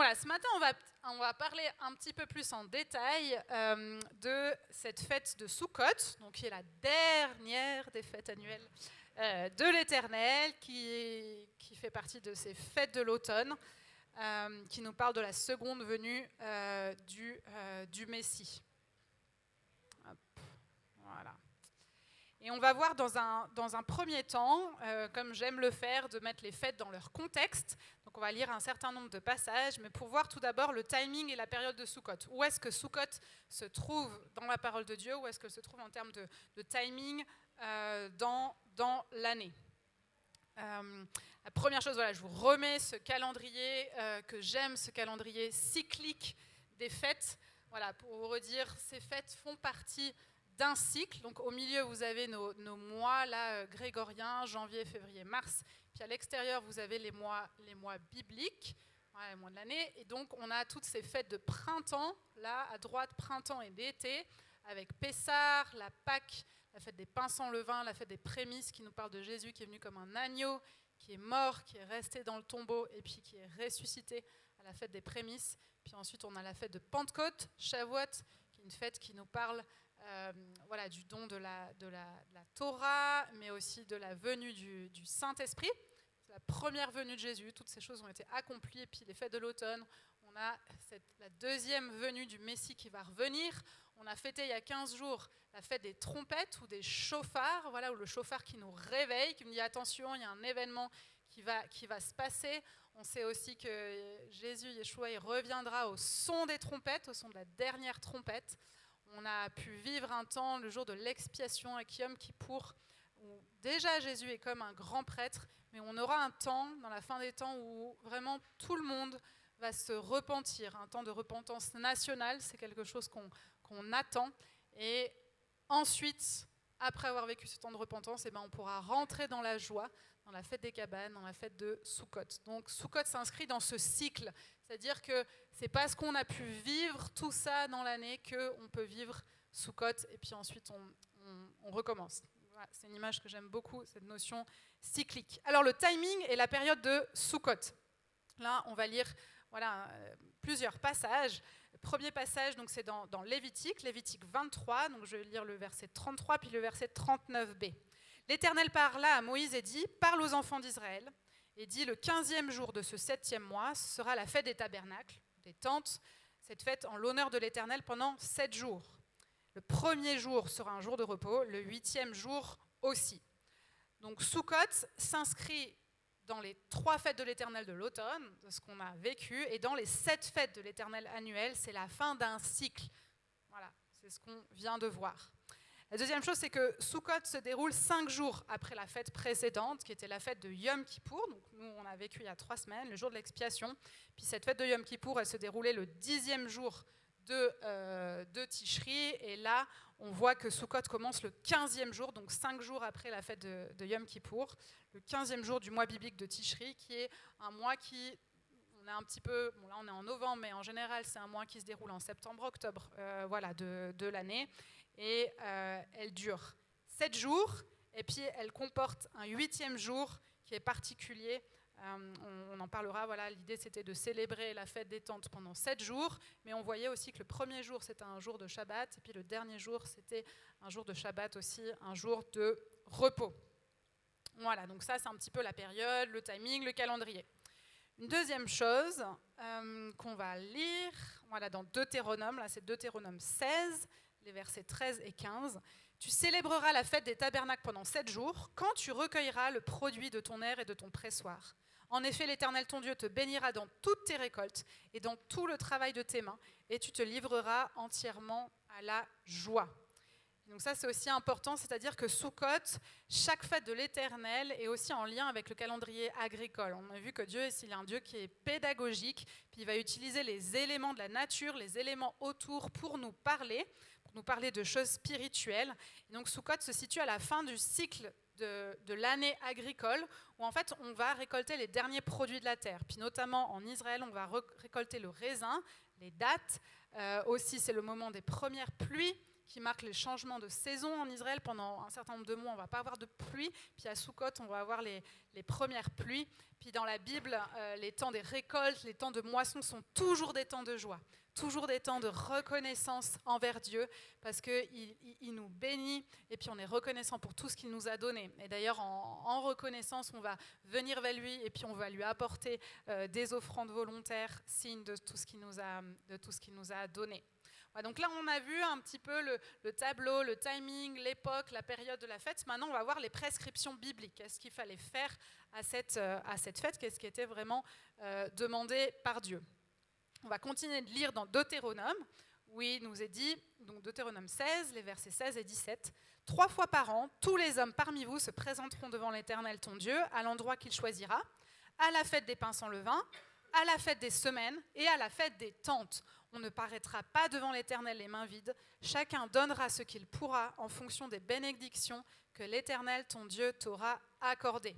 voilà, ce matin, on va parler un petit peu plus en détail de cette fête de Sukkot, donc qui est la dernière des fêtes annuelles de l'Éternel, qui fait partie de ces fêtes de l'automne, qui nous parle de la seconde venue du Messie. Hop, voilà. Et on va voir dans un premier temps, comme j'aime le faire, de mettre les fêtes dans leur contexte. Donc on va lire un certain nombre de passages, mais pour voir tout d'abord le timing et la période de Sukkot. Où est-ce que Sukkot se trouve dans la parole de Dieu? Où est-ce qu'elle se trouve en termes de timing dans l'année? La première chose, voilà, je vous remets ce calendrier que j'aime, ce calendrier cyclique des fêtes. Voilà, pour vous redire, ces fêtes font partie d'un cycle. Donc au milieu, vous avez nos mois là, grégoriens, janvier, février, mars. Puis à l'extérieur, vous avez les mois bibliques, voilà, les mois de l'année. Et donc on a toutes ces fêtes de printemps, là à droite, printemps et d'été, avec Pessah, la Pâque, la fête des pains sans levain, la fête des prémices qui nous parle de Jésus qui est venu comme un agneau, qui est mort, qui est resté dans le tombeau et puis qui est ressuscité à la fête des prémices. Puis ensuite, on a la fête de Pentecôte, Shavuot, qui est une fête qui nous parle voilà, du don de la Torah, mais aussi de la venue du Saint-Esprit. C'est la première venue de Jésus, toutes ces choses ont été accomplies. Et puis les fêtes de l'automne, on a la deuxième venue du Messie qui va revenir. On a fêté il y a 15 jours la fête des trompettes ou des chauffards, voilà, ou le chauffard qui nous réveille, qui nous dit attention, il y a un événement qui va se passer. On sait aussi que Jésus, Yeshua, il reviendra au son des trompettes, au son de la dernière trompette. On a pu vivre un temps, le jour de l'expiation avec Yom Kippour, où déjà Jésus est comme un grand prêtre, mais on aura un temps, dans la fin des temps, où vraiment tout le monde va se repentir, un temps de repentance nationale, c'est quelque chose qu'on attend. Et ensuite, après avoir vécu ce temps de repentance, eh ben, on pourra rentrer dans la joie, dans la fête des cabanes, dans la fête de Sukkot. Donc Sukkot s'inscrit dans ce cycle, c'est-à-dire que c'est parce qu'on a pu vivre tout ça dans l'année qu'on peut vivre Sukkot, et puis ensuite on recommence. Voilà, c'est une image que j'aime beaucoup, cette notion cyclique. Alors le timing et la période de Sukkot. Là, on va lire voilà, plusieurs passages. Le premier passage, donc, c'est dans Lévitique 23, donc je vais lire le verset 33 puis le verset 39b. L'Éternel parla à Moïse et dit « Parle aux enfants d'Israël et dit le 15e jour de ce 7e mois sera la fête des tabernacles, des tentes, cette fête en l'honneur de l'Éternel pendant 7 jours. Le premier jour sera un jour de repos, le 8e jour aussi. » Donc Sukkot s'inscrit dans les 3 fêtes de l'Éternel de l'automne, de ce qu'on a vécu, et dans les 7 fêtes de l'Éternel annuel, c'est la fin d'un cycle. Voilà, c'est ce qu'on vient de voir. La deuxième chose, c'est que Sukkot se déroule 5 jours après la fête précédente, qui était la fête de Yom Kippour. Donc nous, on a vécu il y a 3 semaines, le jour de l'expiation. Puis cette fête de Yom Kippour, elle se déroulait le 10e jour de Tishri, et là on voit que Sukkot commence le 15e jour, donc 5 jours après la fête de Yom Kippour, le 15e jour du mois biblique de Tishri, qui est un mois qui, on est un petit peu, bon là on est en novembre, mais en général c'est un mois qui se déroule en septembre-octobre voilà, de l'année, et elle dure 7 jours, et puis elle comporte un 8e jour qui est particulier. On en parlera, voilà, l'idée c'était de célébrer la fête des tentes pendant 7 jours, mais on voyait aussi que le premier jour c'était un jour de Shabbat, et puis le dernier jour c'était un jour de Shabbat aussi, un jour de repos. Voilà, donc ça c'est un petit peu la période, le timing, le calendrier. Une deuxième chose qu'on va lire, voilà, dans Deutéronome, là c'est Deutéronome 16, les versets 13 et 15. Tu célébreras la fête des tabernacles pendant 7 jours, quand tu recueilleras le produit de ton aire et de ton pressoir. En effet, l'Éternel ton Dieu te bénira dans toutes tes récoltes et dans tout le travail de tes mains, et tu te livreras entièrement à la joie. Donc ça, c'est aussi important, c'est-à-dire que Sukkot, chaque fête de l'Éternel est aussi en lien avec le calendrier agricole. On a vu que Dieu est un Dieu qui est pédagogique, puis il va utiliser les éléments de la nature, les éléments autour pour nous parler de choses spirituelles. Et donc Sukkot se situe à la fin du cycle de l'année agricole, où en fait on va récolter les derniers produits de la terre. Puis notamment en Israël, on va récolter le raisin, les dattes, Aussi, c'est le moment des premières pluies qui marque les changements de saison en Israël. Pendant un certain nombre de mois, on ne va pas avoir de pluie. Puis à Sukkot, on va avoir les premières pluies. Puis dans la Bible, les temps des récoltes, les temps de moisson sont toujours des temps de joie, toujours des temps de reconnaissance envers Dieu, parce qu'il nous bénit, et puis on est reconnaissant pour tout ce qu'il nous a donné. Et d'ailleurs, en reconnaissance, on va venir vers lui, et puis on va lui apporter des offrandes volontaires, signe de tout ce qu'il nous a donné. Donc là, on a vu un petit peu le tableau, le timing, l'époque, la période de la fête. Maintenant, on va voir les prescriptions bibliques. Qu'est-ce qu'il fallait faire à cette fête? Qu'est-ce qui était vraiment demandé par Dieu? On va continuer de lire dans Deutéronome, où il nous est dit, donc Deutéronome 16, les versets 16 et 17, « 3 fois par an, tous les hommes parmi vous se présenteront devant l'Éternel ton Dieu, à l'endroit qu'il choisira, à la fête des pains sans levain, à la fête des semaines et à la fête des tentes. On ne paraîtra pas devant l'Éternel les mains vides. Chacun donnera ce qu'il pourra en fonction des bénédictions que l'Éternel, ton Dieu, t'aura accordées. »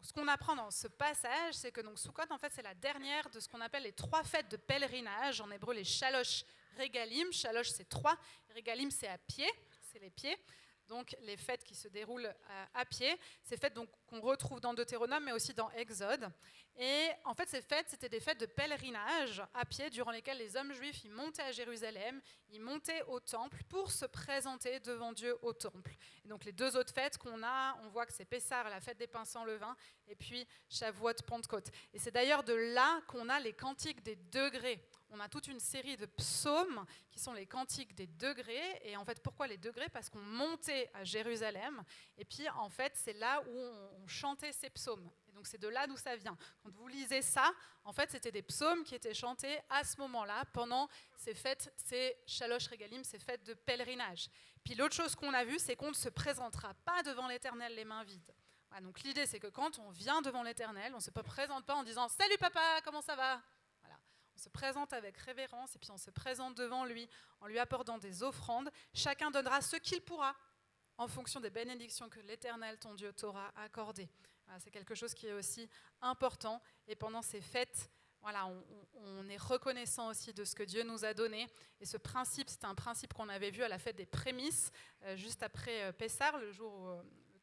Ce qu'on apprend dans ce passage, c'est que donc Sukkot, en fait, c'est la dernière de ce qu'on appelle les 3 fêtes de pèlerinage. En hébreu, les Shalosh Regalim. Shalosh, c'est 3. Regalim, c'est à pied, c'est les pieds. Donc les fêtes qui se déroulent à pied, ces fêtes donc, qu'on retrouve dans Deutéronome, mais aussi dans Exode. Et en fait, ces fêtes, c'était des fêtes de pèlerinage à pied, durant lesquelles les hommes juifs, ils montaient à Jérusalem, ils montaient au temple pour se présenter devant Dieu au temple. Et donc les 2 autres fêtes qu'on a, on voit que c'est Pessah, la fête des pains sans levain, et puis Shavuot, Pentecôte. Et c'est d'ailleurs de là qu'on a les cantiques des degrés. On a toute une série de psaumes qui sont les cantiques des degrés. Et en fait, pourquoi les degrés? Parce qu'on montait à Jérusalem. Et puis, en fait, c'est là où on chantait ces psaumes. Et donc, c'est de là d'où ça vient. Quand vous lisez ça, en fait, c'était des psaumes qui étaient chantés à ce moment-là, pendant ces fêtes, ces Shalosh Regalim, ces fêtes de pèlerinage. Puis, l'autre chose qu'on a vue, c'est qu'on ne se présentera pas devant l'Éternel les mains vides. Voilà, donc, l'idée, c'est que quand on vient devant l'Éternel, on ne se présente pas en disant « Salut papa, comment ça va ?» On se présente avec révérence et puis on se présente devant lui en lui apportant des offrandes. Chacun donnera ce qu'il pourra en fonction des bénédictions que l'Éternel, ton Dieu, t'aura accordées. Voilà, c'est quelque chose qui est aussi important. Et pendant ces fêtes, voilà, on est reconnaissant aussi de ce que Dieu nous a donné. Et ce principe, c'est un principe qu'on avait vu à la fête des prémices, juste après Pessah, le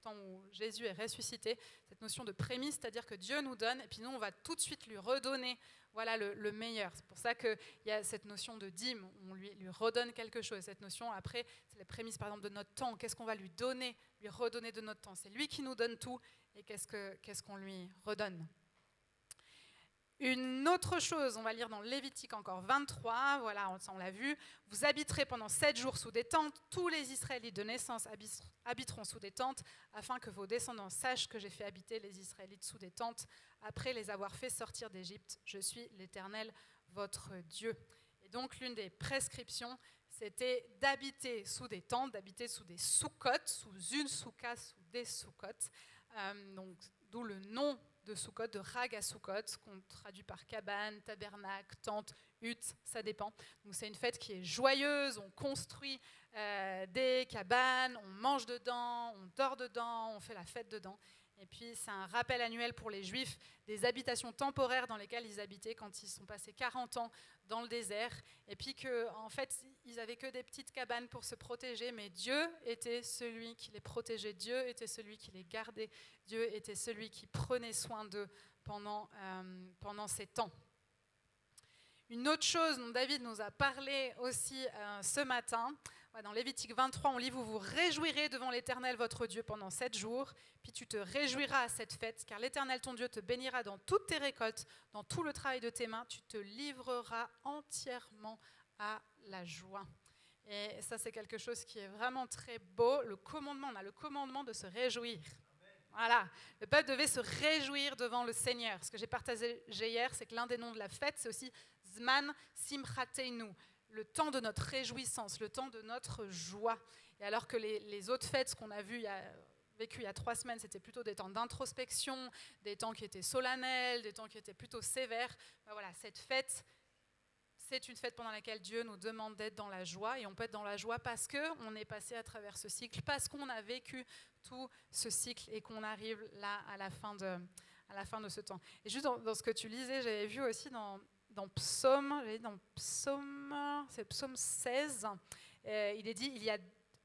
temps où Jésus est ressuscité. Cette notion de prémisse, c'est-à-dire que Dieu nous donne et puis nous, on va tout de suite lui redonner le meilleur. C'est pour ça qu'il y a cette notion de dîme, on lui redonne quelque chose. Cette notion, après, c'est les prémices, par exemple, de notre temps. Qu'est-ce qu'on va lui donner, lui redonner de notre temps? C'est lui qui nous donne tout, et qu'est-ce qu'on lui redonne? Une autre chose, on va lire dans Lévitique encore 23, voilà, on l'a vu. Vous habiterez pendant 7 jours sous des tentes. Tous les Israélites de naissance habiteront sous des tentes, afin que vos descendants sachent que j'ai fait habiter les Israélites sous des tentes, après les avoir fait sortir d'Égypte. Je suis l'Éternel, votre Dieu. Et donc, l'une des prescriptions, c'était d'habiter sous des tentes, d'habiter sous des soukotes, sous une souka, sous des soukotes. Donc, d'où le nom de Sukkot, de Rag à Sukkot, qu'on traduit par cabane, tabernacle, tente, hutte, ça dépend. Donc c'est une fête qui est joyeuse, on construit des cabanes, on mange dedans, on dort dedans, on fait la fête dedans. Et puis c'est un rappel annuel pour les Juifs des habitations temporaires dans lesquelles ils habitaient quand ils sont passés 40 ans dans le désert. Et puis qu'en fait, ils n'avaient que des petites cabanes pour se protéger, mais Dieu était celui qui les protégeait, Dieu était celui qui les gardait, Dieu était celui qui prenait soin d'eux pendant ces temps. Une autre chose dont David nous a parlé aussi ce matin, dans Lévitique 23, on lit « Vous vous réjouirez devant l'Éternel votre Dieu pendant 7 jours, puis tu te réjouiras à cette fête, car l'Éternel ton Dieu te bénira dans toutes tes récoltes, dans tout le travail de tes mains, tu te livreras entièrement à la joie. » Et ça, c'est quelque chose qui est vraiment très beau. On a le commandement de se réjouir. Voilà, le peuple devait se réjouir devant le Seigneur. Ce que j'ai partagé hier, c'est que l'un des noms de la fête, c'est aussi Zman Simchateinu, le temps de notre réjouissance, le temps de notre joie. Et alors que les autres fêtes, ce qu'on a vécu il y a 3 semaines, c'était plutôt des temps d'introspection, des temps qui étaient solennels, des temps qui étaient plutôt sévères. Ben voilà, cette fête, c'est une fête pendant laquelle Dieu nous demande d'être dans la joie, et on peut être dans la joie parce qu'on est passé à travers ce cycle, parce qu'on a vécu tout ce cycle et qu'on arrive là à la fin de ce temps. Et juste dans ce que tu lisais, j'avais vu aussi dans c'est Psaume 16, il est dit,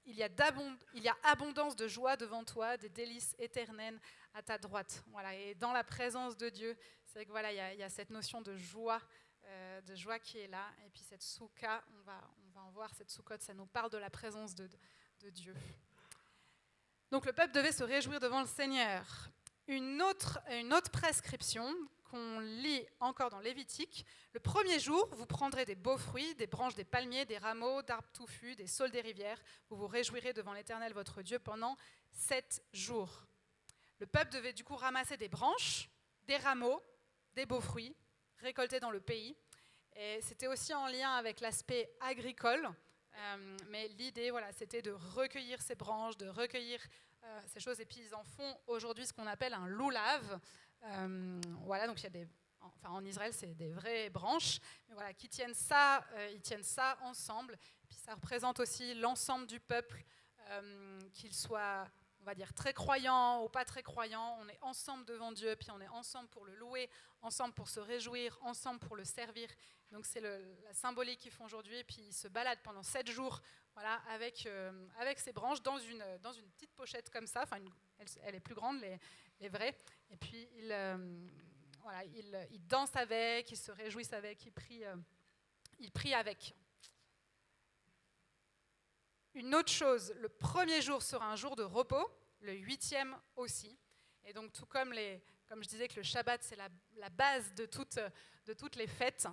il y a abondance de joie devant toi, des délices éternelles à ta droite. Voilà, et dans la présence de Dieu, c'est vrai que voilà, il y a cette notion de joie qui est là. Et puis cette soukha, on va en voir, cette soukotte, ça nous parle de la présence de Dieu. Donc le peuple devait se réjouir devant le Seigneur. Une autre prescription qu'on lit encore dans Lévitique, le premier jour, vous prendrez des beaux fruits, des branches des palmiers, des rameaux, d'arbres touffus, des saules des rivières. Vous vous réjouirez devant l'Éternel votre Dieu pendant 7 jours. Le peuple devait du coup ramasser des branches, des rameaux, des beaux fruits, récoltés dans le pays. Et c'était aussi en lien avec l'aspect agricole, mais l'idée, voilà, c'était de recueillir ces branches, de recueillir ces choses. Et puis ils en font aujourd'hui ce qu'on appelle un loulav. Voilà, donc il y a en Israël, c'est des vraies branches, mais voilà, ils tiennent ça ensemble. Puis ça représente aussi l'ensemble du peuple, qu'il soit, on va dire, très croyant ou pas très croyant. On est ensemble devant Dieu, puis on est ensemble pour le louer, ensemble pour se réjouir, ensemble pour le servir. Donc c'est la symbolique qu'ils font aujourd'hui. Et puis ils se baladent pendant 7 jours, voilà, avec ces branches dans une petite pochette comme ça. Enfin, elle est plus grande, les vraies. Et puis ils dansent avec, ils se réjouissent avec, ils prient avec. Une autre chose, le premier jour sera un jour de repos, le 8e aussi. Et donc tout comme je disais que le Shabbat c'est la base de toutes les fêtes,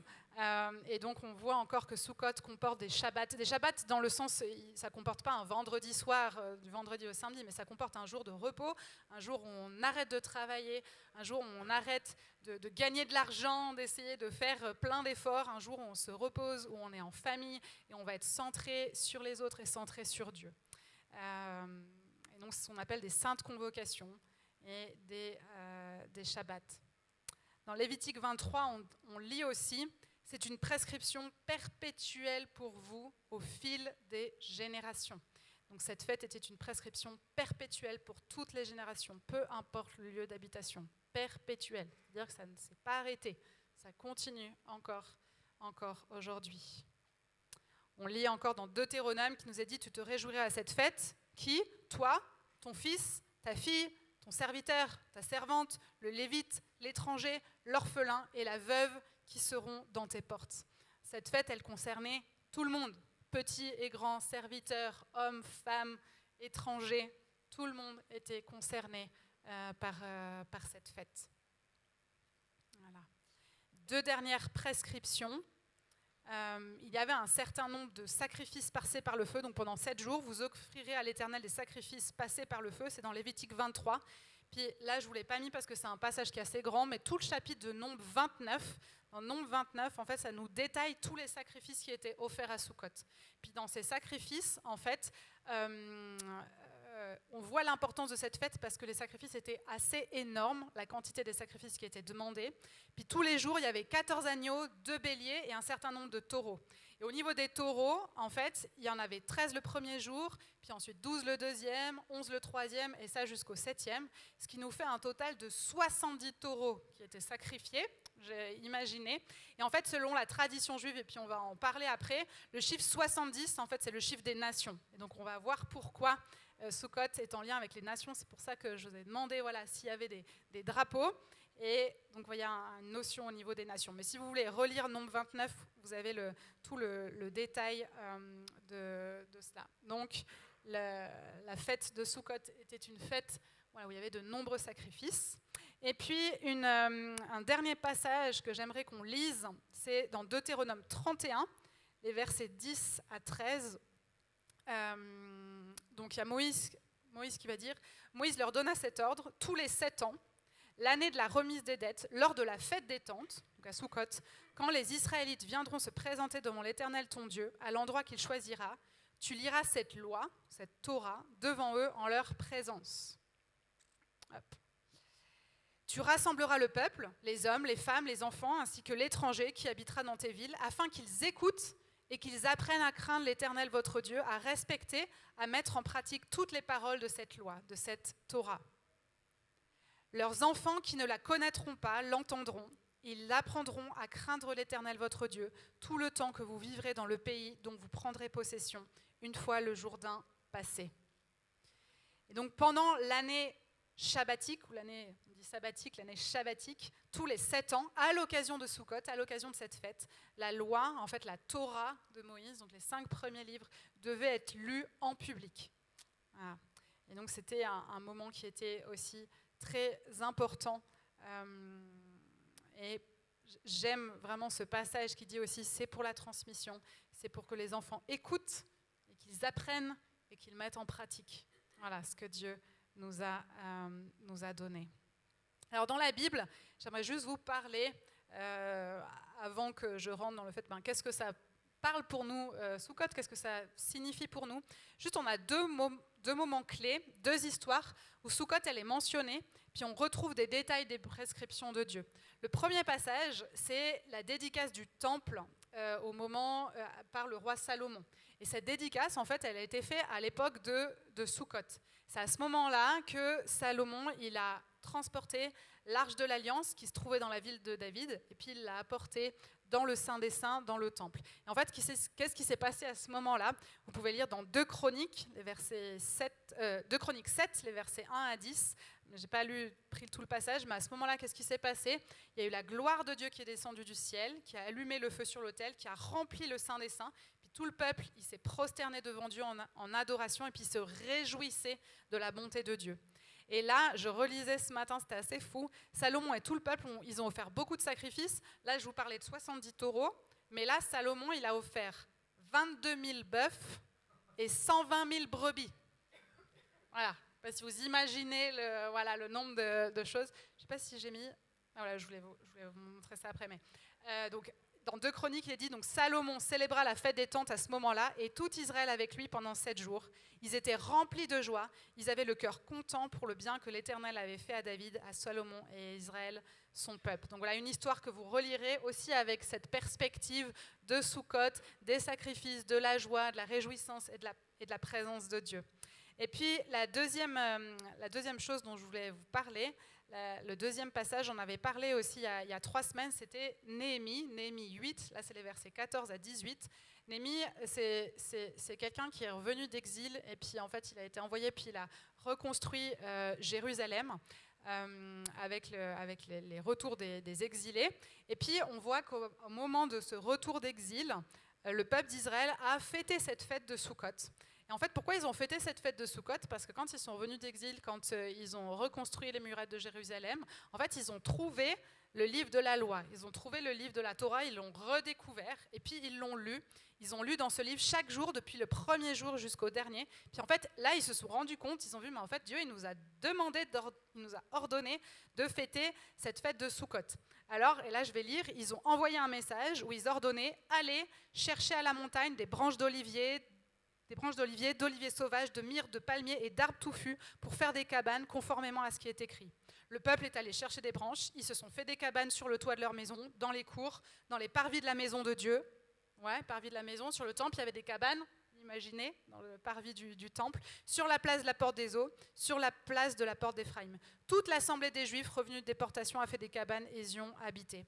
et donc on voit encore que Sukkot comporte des Shabbats dans le sens, ça ne comporte pas un vendredi soir, du vendredi au samedi, mais ça comporte un jour de repos, un jour où on arrête de travailler, un jour où on arrête de gagner de l'argent, d'essayer de faire plein d'efforts, un jour où on se repose, où on est en famille, et on va être centré sur les autres et centré sur Dieu. Et donc c'est ce qu'on appelle des saintes convocations et des Shabbats. Dans Lévitique 23, on lit aussi « C'est une prescription perpétuelle pour vous au fil des générations ». Donc cette fête était une prescription perpétuelle pour toutes les générations, peu importe le lieu d'habitation. Perpétuelle, c'est-à-dire que ça ne s'est pas arrêté, ça continue encore aujourd'hui. On lit encore dans Deutéronome qui nous est dit « Tu te réjouirais à cette fête, qui, toi, ton fils, ta fille, ton serviteur, ta servante, le lévite, l'étranger, l'orphelin et la veuve qui seront dans tes portes. » Cette fête, elle concernait tout le monde, petits et grands, serviteurs, hommes, femmes, étrangers, tout le monde était concerné par cette fête. Voilà. 2 dernières prescriptions. Il y avait un certain nombre de sacrifices passés par le feu, donc pendant 7 jours, vous offrirez à l'Éternel des sacrifices passés par le feu, c'est dans Lévitique 23. Puis là, je ne vous l'ai pas mis parce que c'est un passage qui est assez grand, mais tout le chapitre de Nombre 29, dans Nombre 29, en fait, ça nous détaille tous les sacrifices qui étaient offerts à Sukkot. Puis dans ces sacrifices, en fait, on voit l'importance de cette fête parce que les sacrifices étaient assez énormes, la quantité des sacrifices qui étaient demandés. Puis tous les jours, il y avait 14 agneaux, 2 béliers et un certain nombre de taureaux. Et au niveau des taureaux, en fait, il y en avait 13 le premier jour, puis ensuite 12 le deuxième, 11 le troisième, et ça jusqu'au 7e, ce qui nous fait un total de 70 taureaux qui étaient sacrifiés, j'ai imaginé. Et en fait, selon la tradition juive, et puis on va en parler après, le chiffre 70, en fait, c'est le chiffre des nations. Et donc on va voir pourquoi Sukkot est en lien avec les nations. C'est pour ça que je vous ai demandé voilà, s'il y avait des drapeaux. Et donc, il y a une notion au niveau des nations. Mais si vous voulez relire Nombre 29, vous avez tout le détail de cela. Donc, la fête de Sukkot était une fête où il y avait de nombreux sacrifices. Et puis, un dernier passage que j'aimerais qu'on lise, c'est dans Deutéronome 31, les versets 10 à 13. Donc, il y a Moïse qui va dire « Moïse leur donna cet ordre, tous les 7 ans, l'année de la remise des dettes, lors de la fête des tentes, donc à Sukkot, quand les Israélites viendront se présenter devant l'Éternel ton Dieu, à l'endroit qu'il choisira, tu liras cette loi, cette Torah, devant eux en leur présence. Hop. Tu rassembleras le peuple, les hommes, les femmes, les enfants, ainsi que l'étranger qui habitera dans tes villes, afin qu'ils écoutent et qu'ils apprennent à craindre l'Éternel votre Dieu, à respecter, à mettre en pratique toutes les paroles de cette loi, de cette Torah. Leurs enfants qui ne la connaîtront pas l'entendront, Ils apprendront à craindre l'Éternel votre Dieu tout le temps que vous vivrez dans le pays dont vous prendrez possession, une fois le Jourdain passé. Et donc pendant l'année shabbatique, ou l'année, on dit sabbatique, l'année shabbatique, tous les 7 ans, à l'occasion de Sukkot, à l'occasion de cette fête, la loi, en fait la Torah de Moïse, donc les 5 premiers livres, devait être lue en public. Voilà. Et donc c'était un moment qui était aussi très important. Et j'aime vraiment ce passage qui dit aussi c'est pour la transmission, c'est pour que les enfants écoutent et qu'ils apprennent et qu'ils mettent en pratique. Voilà ce que Dieu nous a donné. Alors dans la Bible, j'aimerais juste vous parler, avant que je rentre dans le fait, qu'est-ce que ça parle pour nous, Sukkot, qu'est-ce que ça signifie pour nous. Juste on a deux moments clés, 2 histoires où Sukkot elle est mentionnée, puis on retrouve des détails des prescriptions de Dieu. Le premier passage, c'est la dédicace du temple par le roi Salomon. Et cette dédicace, en fait, elle a été faite à l'époque de Sukkot. C'est à ce moment-là que Salomon, il a transporté l'arche de l'Alliance qui se trouvait dans la ville de David, et puis il l'a apportée dans le Saint des Saints, dans le temple. Et en fait, qu'est-ce qui s'est passé à ce moment-là? Vous pouvez lire dans 2 Chroniques, 2 Chroniques 7, les versets 1 à 10. Je n'ai pas pris tout le passage, mais à ce moment-là, qu'est-ce qui s'est passé? Il y a eu la gloire de Dieu qui est descendue du ciel, qui a allumé le feu sur l'autel, qui a rempli le Saint des Saints. Puis tout le peuple, il s'est prosterné devant Dieu en adoration, et puis il se réjouissait de la bonté de Dieu. Et là, je relisais ce matin, c'était assez fou. Salomon et tout le peuple, ils ont offert beaucoup de sacrifices. Là, je vous parlais de 70 taureaux, mais là, Salomon, il a offert 22 000 bœufs et 120 000 brebis. Voilà. Si vous imaginez le nombre de choses. Je ne sais pas si j'ai mis... Voilà, je voulais vous montrer ça après. Mais, donc, dans 2 Chroniques, il est dit, donc Salomon célébra la fête des tentes à ce moment-là, et tout Israël avec lui pendant 7 jours. Ils étaient remplis de joie, ils avaient le cœur content pour le bien que l'Éternel avait fait à David, à Salomon et à Israël, son peuple. Donc voilà une histoire que vous relirez aussi avec cette perspective de Sukkot, des sacrifices, de la joie, de la réjouissance et de la présence de Dieu. Et puis la deuxième chose dont je voulais vous parler, le deuxième passage, j'en avais parlé aussi il y a 3 semaines, c'était Néhémie 8, là c'est les versets 14 à 18. Néhémie, c'est quelqu'un qui est revenu d'exil, et puis en fait il a été envoyé, puis il a reconstruit Jérusalem avec les retours des exilés. Et puis on voit qu'au moment de ce retour d'exil, le peuple d'Israël a fêté cette fête de Sukkot. Et en fait, pourquoi ils ont fêté cette fête de Sukkot? Parce que quand ils sont revenus d'exil, quand ils ont reconstruit les murettes de Jérusalem, en fait, ils ont trouvé le livre de la loi. Ils ont trouvé le livre de la Torah, ils l'ont redécouvert, et puis ils l'ont lu. Ils ont lu dans ce livre chaque jour, depuis le premier jour jusqu'au dernier. Puis en fait, là, ils se sont rendus compte, ils ont vu, mais en fait, Dieu, il nous a demandé, il nous a ordonné de fêter cette fête de Sukkot. Alors, et là je vais lire, ils ont envoyé un message où ils ordonnaient « Allez chercher à la montagne des branches d'olivier, d'oliviers sauvages, de myrrhe, de palmiers et d'arbres touffus pour faire des cabanes conformément à ce qui est écrit. » Le peuple est allé chercher des branches, ils se sont fait des cabanes sur le toit de leur maison, dans les cours, dans les parvis de la maison de Dieu. Ouais, parvis de la maison, sur le temple, il y avait des cabanes, imaginez, dans le parvis du temple, sur la place de la porte des eaux, sur la place de la porte d'Éphraïm. Toute l'assemblée des Juifs revenus de déportation a fait des cabanes et y ont habité.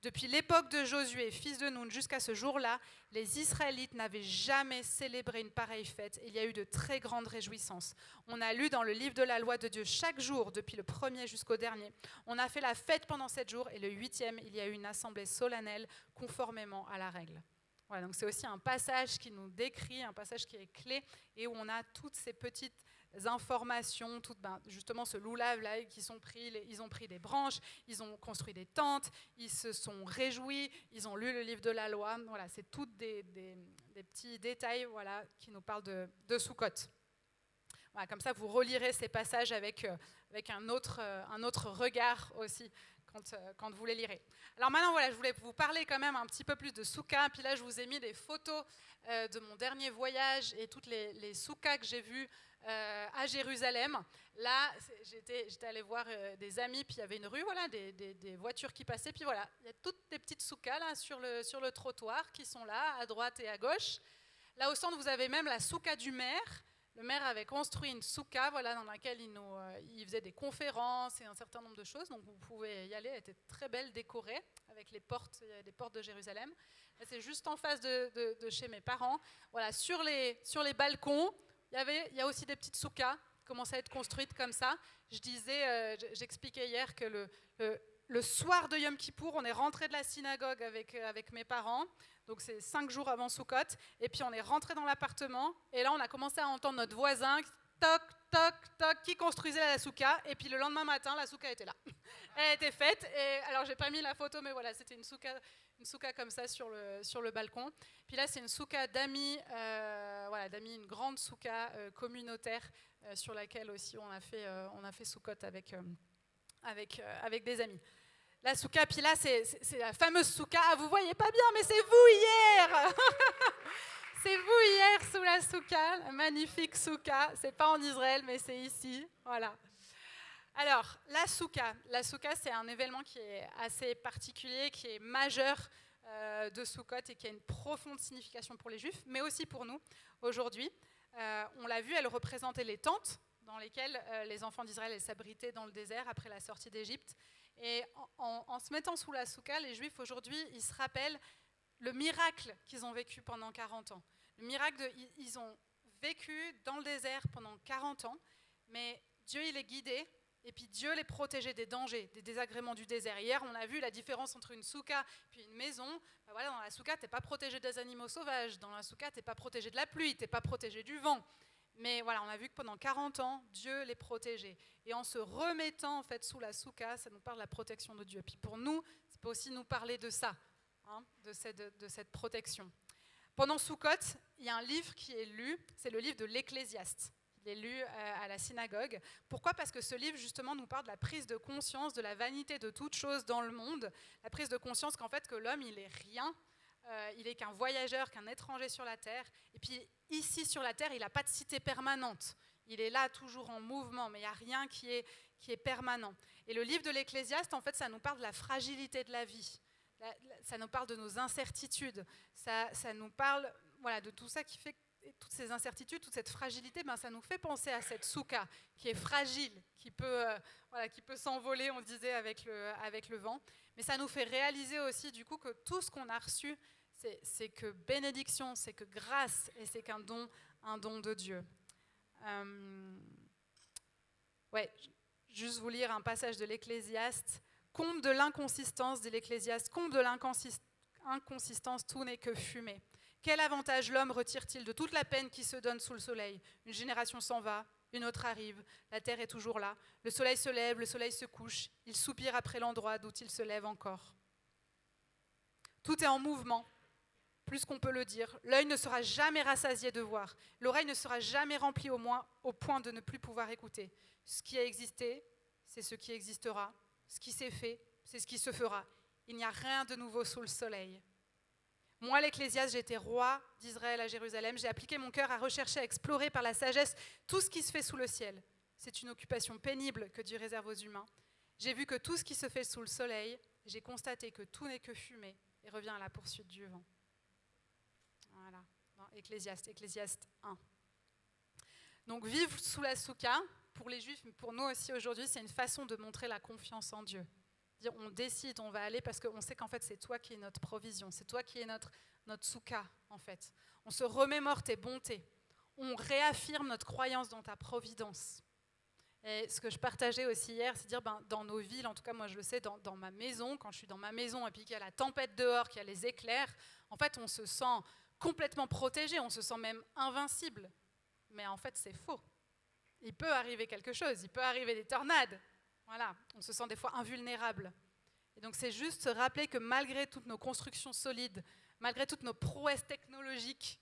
Depuis l'époque de Josué, fils de Nun, jusqu'à ce jour-là, les Israélites n'avaient jamais célébré une pareille fête. Il y a eu de très grandes réjouissances. On a lu dans le livre de la loi de Dieu chaque jour, depuis le premier jusqu'au dernier. On a fait la fête pendant 7 jours et le 8e, il y a eu une assemblée solennelle conformément à la règle. Voilà, donc c'est aussi un passage qui nous décrit, un passage qui est clé et où on a toutes ces petites informations, justement ce loulav là ils ont pris des branches, ils ont construit des tentes, ils se sont réjouis, ils ont lu le livre de la loi. Voilà, c'est tous des petits détails, voilà, qui nous parlent de Sukkot. Voilà, comme ça vous relirez ces passages avec un autre regard aussi quand vous les lirez. Alors maintenant, voilà, je voulais vous parler quand même un petit peu plus de soukha. Puis là, je vous ai mis des photos de mon dernier voyage et toutes les soukhas que j'ai vues à Jérusalem. Là, j'étais allée voir des amis, puis il y avait une rue, voilà, des voitures qui passaient. Puis voilà, il y a toutes des petites soukhas là sur le trottoir qui sont là, à droite et à gauche. Là au centre, vous avez même la soukha du maire. le maire avait construit une souka, voilà, dans laquelle il faisait des conférences et un certain nombre de choses. Donc vous pouvez y aller, elle était très belle, décorée, avec les portes, il y a des portes de Jérusalem. Là, c'est juste en face de chez mes parents. Voilà, sur les balcons, il y a aussi des petites soukas qui commençaient à être construites comme ça. J'expliquais hier que le soir de Yom Kippour, on est rentré de la synagogue avec mes parents. Donc c'est 5 jours avant Soukhot. Et puis on est rentré dans l'appartement. Et là, on a commencé à entendre notre voisin, toc, toc, toc, qui construisait la souka. Et puis le lendemain matin, la souka était là. Elle était faite. Et alors, j'ai pas mis la photo, mais voilà, c'était une souka comme ça sur le balcon. Puis là, c'est une souka d'amis, une grande souka communautaire sur laquelle aussi on a fait Soukhot avec des amis. La souka, puis là, c'est la fameuse souka. Ah, vous voyez pas bien, mais c'est vous hier. C'est vous hier sous la souka, la magnifique souka. C'est pas en Israël, mais c'est ici. Voilà. Alors, la souka, c'est un événement qui est assez particulier, qui est majeur de Soukhot et qui a une profonde signification pour les Juifs, mais aussi pour nous aujourd'hui. On l'a vu, elle représentait les tentes dans lesquelles les enfants d'Israël s'abritaient dans le désert après la sortie d'Égypte. Et en se mettant sous la souka, les Juifs aujourd'hui, ils se rappellent le miracle qu'ils ont vécu pendant 40 ans. Le miracle, ils ont vécu dans le désert pendant 40 ans, mais Dieu, il les guidait, et puis Dieu les protégeait des dangers, des désagréments du désert. Hier, on a vu la différence entre une souka et une maison. Ben voilà, dans la souka, tu n'es pas protégé des animaux sauvages. Dans la souka, tu n'es pas protégé de la pluie, tu n'es pas protégé du vent. Mais voilà, on a vu que pendant 40 ans, Dieu les protégeait. Et en se remettant en fait sous la souka, ça nous parle de la protection de Dieu. Et puis pour nous, ça peut aussi nous parler de ça, de cette protection. Pendant Soukhot, il y a un livre qui est lu, c'est le livre de l'Ecclésiaste. Il est lu à la synagogue. Pourquoi ? Parce que ce livre, justement, nous parle de la prise de conscience de la vanité de toute chose dans le monde. La prise de conscience qu'en fait, que l'homme, il est rien. Il est qu'un voyageur, qu'un étranger sur la terre. Et puis, ici, sur la terre, il n'a pas de cité permanente. Il est là, toujours en mouvement, mais il n'y a rien qui est permanent. Et le livre de l'Ecclésiaste, en fait, ça nous parle de la fragilité de la vie. Ça nous parle de nos incertitudes. Ça nous parle de tout ça qui fait toutes ces incertitudes, toute cette fragilité, ça nous fait penser à cette souka qui est fragile, qui peut s'envoler, on disait, avec le vent. Mais ça nous fait réaliser aussi du coup que tout ce qu'on a reçu, c'est que bénédiction, c'est que grâce, et c'est un don de Dieu. Juste vous lire un passage de l'Ecclésiaste. Comble de l'inconsistance, dit l'Ecclésiaste, comble de l'inconsistance, tout n'est que fumée. Quel avantage l'homme retire-t-il de toute la peine qui se donne sous le soleil ? Une génération s'en va, une autre arrive, la terre est toujours là. Le soleil se lève, le soleil se couche, il soupire après l'endroit d'où il se lève encore. Tout est en mouvement, plus qu'on peut le dire. L'œil ne sera jamais rassasié de voir, l'oreille ne sera jamais remplie au point de ne plus pouvoir écouter. Ce qui a existé, c'est ce qui existera. Ce qui s'est fait, c'est ce qui se fera. Il n'y a rien de nouveau sous le soleil. Moi, l'Ecclésiaste, j'étais roi d'Israël à Jérusalem. J'ai appliqué mon cœur à rechercher, à explorer par la sagesse tout ce qui se fait sous le ciel. C'est une occupation pénible que Dieu réserve aux humains. J'ai vu que tout ce qui se fait sous le soleil, j'ai constaté que tout n'est que fumée et revient à la poursuite du vent. Voilà, dans Ecclésiaste 1. Donc vivre sous la souka, pour les Juifs, mais pour nous aussi aujourd'hui, c'est une façon de montrer la confiance en Dieu. Dire, on décide, on va aller parce qu'on sait qu'en fait c'est toi qui es notre provision, c'est toi qui es notre souka en fait. On se remémore tes bontés, on réaffirme notre croyance dans ta providence. Et ce que je partageais aussi hier, c'est dire dans nos villes, en tout cas moi je le sais, dans ma maison, quand je suis dans ma maison et puis qu'il y a la tempête dehors, qu'il y a les éclairs, en fait on se sent complètement protégé, on se sent même invincible. Mais en fait c'est faux. Il peut arriver quelque chose, il peut arriver des tornades. Voilà, on se sent des fois invulnérable. Et donc c'est juste se rappeler que malgré toutes nos constructions solides, malgré toutes nos prouesses technologiques,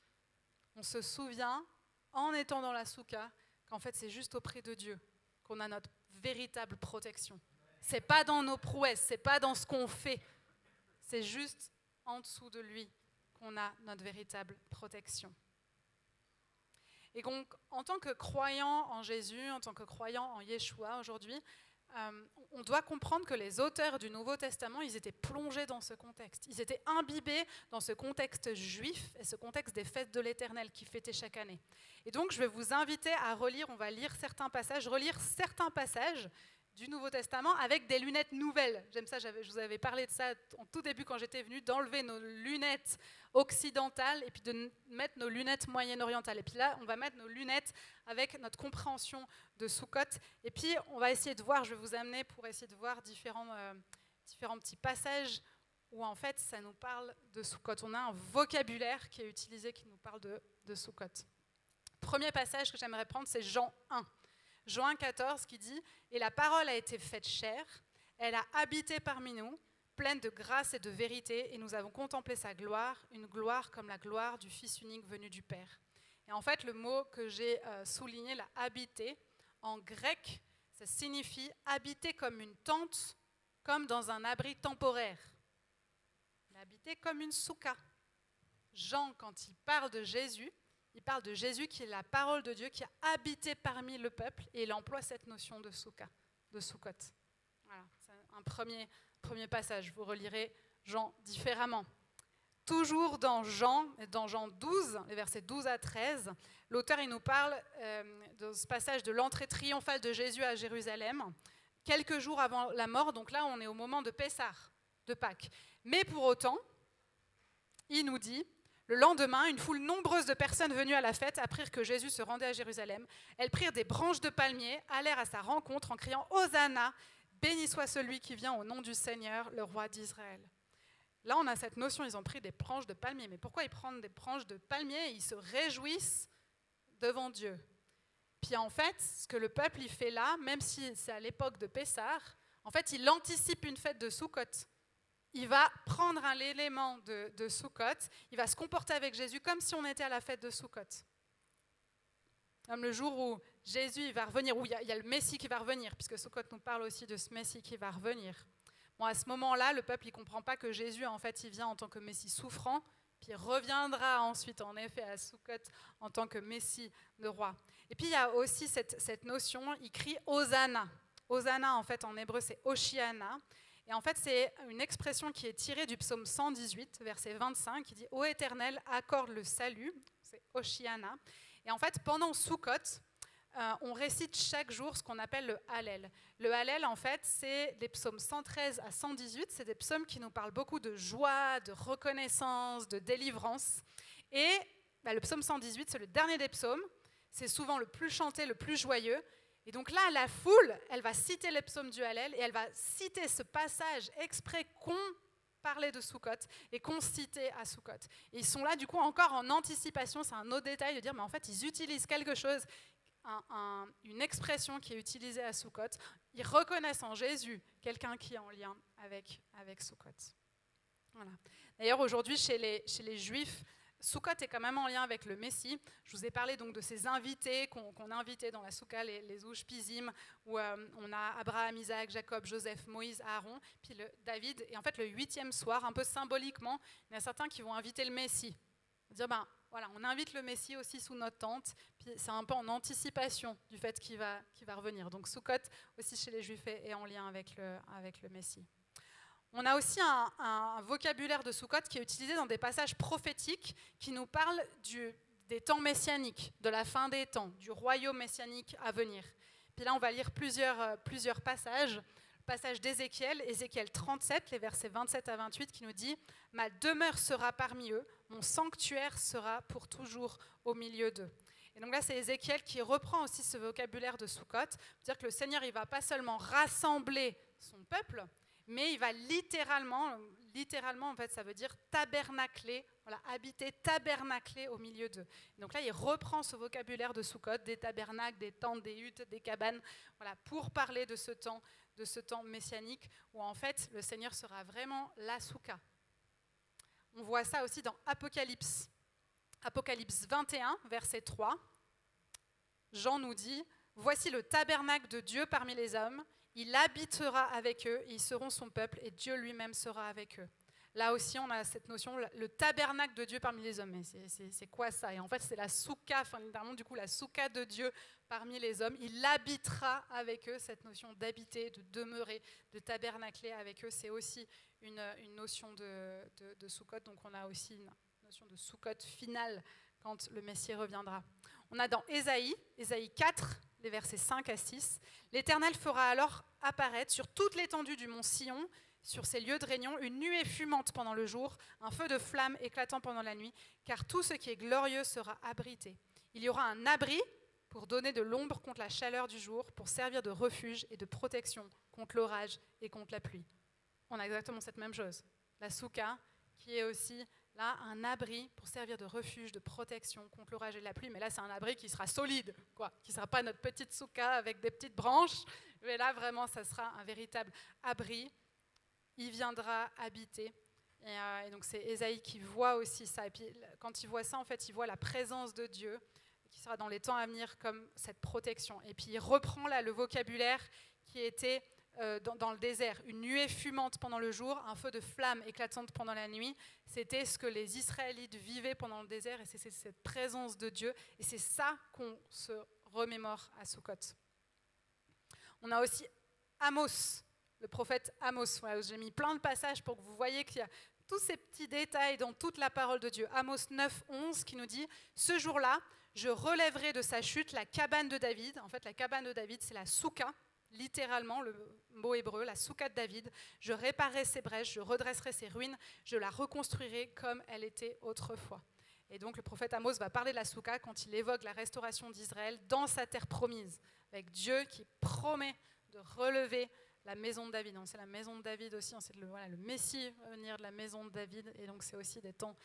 on se souvient, en étant dans la souka, qu'en fait c'est juste auprès de Dieu qu'on a notre véritable protection. C'est pas dans nos prouesses, c'est pas dans ce qu'on fait, c'est juste en dessous de lui qu'on a notre véritable protection. Et donc, en tant que croyant en Jésus, en tant que croyant en Yeshua aujourd'hui, on doit comprendre que les auteurs du Nouveau Testament, ils étaient plongés dans ce contexte. Ils étaient imbibés dans ce contexte juif et ce contexte des fêtes de l'Éternel qui fêtaient chaque année. Et donc, je vais vous inviter à relire, on va lire certains passages, relire certains passages du Nouveau Testament avec des lunettes nouvelles. J'aime ça, je vous avais parlé de ça en tout début quand j'étais venue, d'enlever nos lunettes occidentales et puis de mettre nos lunettes moyen-orientales. Et puis là, on va mettre nos lunettes avec notre compréhension de Sukkot. Et puis, on va essayer de voir, je vais vous amener pour essayer de voir différents petits passages où en fait, ça nous parle de Sukkot. On a un vocabulaire qui est utilisé qui nous parle de Sukkot. Premier passage que j'aimerais prendre, c'est Jean 1. Jean 1,14 qui dit « Et la parole a été faite chair, elle a habité parmi nous, pleine de grâce et de vérité, et nous avons contemplé sa gloire, une gloire comme la gloire du Fils unique venu du Père. » Et en fait, le mot que j'ai souligné, la habiter, en grec, ça signifie habiter comme une tente, comme dans un abri temporaire. Habiter comme une soukha. Jean, quand il parle de Jésus, il parle de Jésus qui est la parole de Dieu, qui a habité parmi le peuple, et il emploie cette notion de soukha, de Sukkot. Voilà, c'est un premier passage. Vous relirez Jean différemment. Toujours dans Jean 12, les versets 12 à 13, l'auteur il nous parle de ce passage de l'entrée triomphale de Jésus à Jérusalem, quelques jours avant la mort. Donc là, on est au moment de Pessah, de Pâques. Mais pour autant, il nous dit... Le lendemain, une foule nombreuse de personnes venues à la fête apprirent que Jésus se rendait à Jérusalem. Elles prirent des branches de palmier, allèrent à sa rencontre en criant « Hosanna ! Béni soit celui qui vient au nom du Seigneur, le roi d'Israël. » Là, on a cette notion, ils ont pris des branches de palmier. Mais pourquoi ils prennent des branches de palmier? Ils se réjouissent devant Dieu. Puis en fait, ce que le peuple il fait là, même si c'est à l'époque de Pessah, en fait, il anticipe une fête de Sukkot. Il va prendre un élément de Sukkot, il va se comporter avec Jésus comme si on était à la fête de Sukkot. Comme le jour où Jésus il va revenir, où il y a le Messie qui va revenir, puisque Sukkot nous parle aussi de ce Messie qui va revenir. Bon, à ce moment-là, le peuple ne comprend pas que Jésus, en fait, il vient en tant que Messie souffrant, puis il reviendra ensuite, en effet, à Sukkot en tant que Messie de roi. Et puis, il y a aussi cette notion, il crie Hosanna. Hosanna, en fait, en hébreu, c'est Hoshiana. Et en fait, c'est une expression qui est tirée du psaume 118, verset 25, qui dit « Ô Éternel, accorde le salut », c'est Hoshiana. Et en fait, pendant Sukkot, on récite chaque jour ce qu'on appelle le Hallel. Le Hallel, en fait, c'est des psaumes 113 à 118, c'est des psaumes qui nous parlent beaucoup de joie, de reconnaissance, de délivrance. Et le psaume 118, c'est le dernier des psaumes, c'est souvent le plus chanté, le plus joyeux. Et donc là, la foule, elle va citer les psaumes du Hallel et elle va citer ce passage exprès qu'on parlait de Sukkot et qu'on citait à Sukkot. Et ils sont là, du coup, encore en anticipation, c'est un autre détail de dire, mais en fait, ils utilisent quelque chose, une expression qui est utilisée à Sukkot. Ils reconnaissent en Jésus quelqu'un qui est en lien avec Sukkot. Voilà. D'ailleurs, aujourd'hui, chez les Juifs, Sukkot est quand même en lien avec le Messie. Je vous ai parlé donc de ces invités qu'on a invités dans la Soukha, les Ushpizim, où on a Abraham, Isaac, Jacob, Joseph, Moïse, Aaron, puis David. Et en fait, le 8e soir, un peu symboliquement, il y en a certains qui vont inviter le Messie. Dire, voilà, on invite le Messie aussi sous notre tente, puis c'est un peu en anticipation du fait qu'il va revenir. Donc Sukkot, aussi chez les Juifs, est en lien avec le Messie. On a aussi un vocabulaire de Sukkot qui est utilisé dans des passages prophétiques qui nous parlent des temps messianiques, de la fin des temps, du royaume messianique à venir. Puis là, on va lire plusieurs passages. Le passage d'Ézéchiel, Ézéchiel 37, les versets 27 à 28, qui nous dit « Ma demeure sera parmi eux, mon sanctuaire sera pour toujours au milieu d'eux. » Et donc là, c'est Ézéchiel qui reprend aussi ce vocabulaire de Sukkot, dire que le Seigneur, il ne va pas seulement rassembler son peuple, mais il va littéralement, en fait, ça veut dire tabernacler, voilà, habiter, tabernacler au milieu d'eux. Donc là, il reprend ce vocabulaire de Sukkot, des tabernacles, des tentes, des huttes, des cabanes, voilà, pour parler de ce temps messianique où en fait, le Seigneur sera vraiment la Soukha. On voit ça aussi dans Apocalypse. Apocalypse 21, verset 3. Jean nous dit « Voici le tabernacle de Dieu parmi les hommes. Il habitera avec eux, ils seront son peuple et Dieu lui-même sera avec eux. là aussi, on a cette notion, le tabernacle de Dieu parmi les hommes. Mais c'est quoi ça? Et en fait, c'est la souka, enfin, littéralement, du coup, la souka de Dieu parmi les hommes. Il habitera avec eux, cette notion d'habiter, de demeurer, de tabernacler avec eux. C'est aussi une notion de Sukkot. Donc, on a aussi une notion de Sukkot finale quand le Messie reviendra. On a dans Ésaïe 4, les versets 5 à 6, « L'Éternel fera alors apparaître sur toute l'étendue du mont Sion, sur ces lieux de réunion, une nuée fumante pendant le jour, un feu de flamme éclatant pendant la nuit, car tout ce qui est glorieux sera abrité. Il y aura un abri pour donner de l'ombre contre la chaleur du jour, pour servir de refuge et de protection contre l'orage et contre la pluie. » On a exactement cette même chose. La souka, qui est aussi là un abri pour servir de refuge, de protection contre l'orage et la pluie. Mais là, c'est un abri qui sera solide, quoi, qui ne sera pas notre petite souka avec des petites branches. Mais là, vraiment, ça sera un véritable abri. Il viendra habiter. Et donc, c'est Ésaïe qui voit aussi ça. Et puis, quand il voit ça, en fait, il voit la présence de Dieu qui sera dans les temps à venir comme cette protection. Et puis, il reprend là le vocabulaire qui était dans le désert. Une nuée fumante pendant le jour, un feu de flamme éclatante pendant la nuit. C'était ce que les Israélites vivaient pendant le désert. Et c'est cette présence de Dieu. Et c'est ça qu'on se remémore à Sukkot. On a aussi Amos, le prophète Amos. Voilà, j'ai mis plein de passages pour que vous voyez qu'il y a tous ces petits détails dans toute la parole de Dieu. Amos 9, 11 qui nous dit « Ce jour-là, je relèverai de sa chute la cabane de David. » En fait, la cabane de David, c'est la souka, littéralement, le mot hébreu, la souka de David. « Je réparerai ses brèches, je redresserai ses ruines, je la reconstruirai comme elle était autrefois. » Et donc, le prophète Amos va parler de la souka quand il évoque la restauration d'Israël dans sa terre promise, avec Dieu qui promet de relever la maison de David. C'est la maison de David aussi, c'est le Messie va venir de la maison de David, et donc c'est aussi des temps